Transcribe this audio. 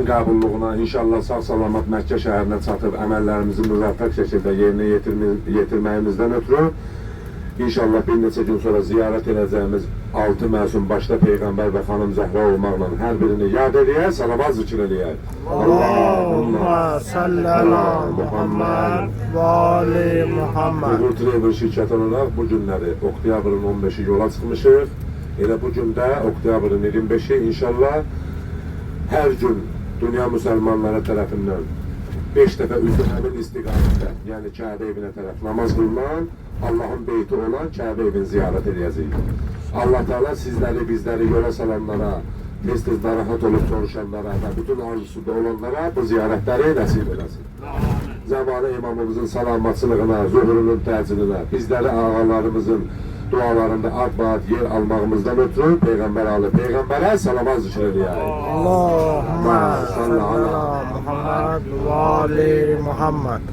qəbulluğuna inşallah sağ-salamat Məkkə şəhərinə çatıb əməllərimizi müvəffəq şəkildə yerinə yetirməyimizdən ötürü İnşallah bir neçə gün sonra ziyarət edəcəyimiz 6 məsum başda Peyğəmbər və xanım Zəhra olmaqla hər birini yad eləyək, salavat zikr eləyək. Allahümme salli ala Muhammed və ali Muhammed. Uğur Travel şirkəti olaraq bu günləri oktyabrın 15-i yola çıxmışıq. Elə bu gündə oktyabrın 25-i inşallah hər gün dünya müsəlmanları tərəfindən 5 dəfə üzü həmin istiqamətdə, yəni Kəbə evinə tərəf namaz qılınan, Allahın beyti olan Kəbə evini ziyarət edəcəyik. Allah Teala sizləri, bizləri yola salanlara, tez-tez narahat olub soruşanlara və bütün arzusuda olanlara bu ziyarətləri nəsib eləsin. Zamanı imamımızın salamatçılığına, zuhurunun təcilinə, bizləri ağalarımızın dualarında ad-ad yer almağımızdan ötürü Peyğəmbər Ali Peyğəmbərə salavat zikr eləyək. Allahümme salli ala Muhammed və ali Muhammed.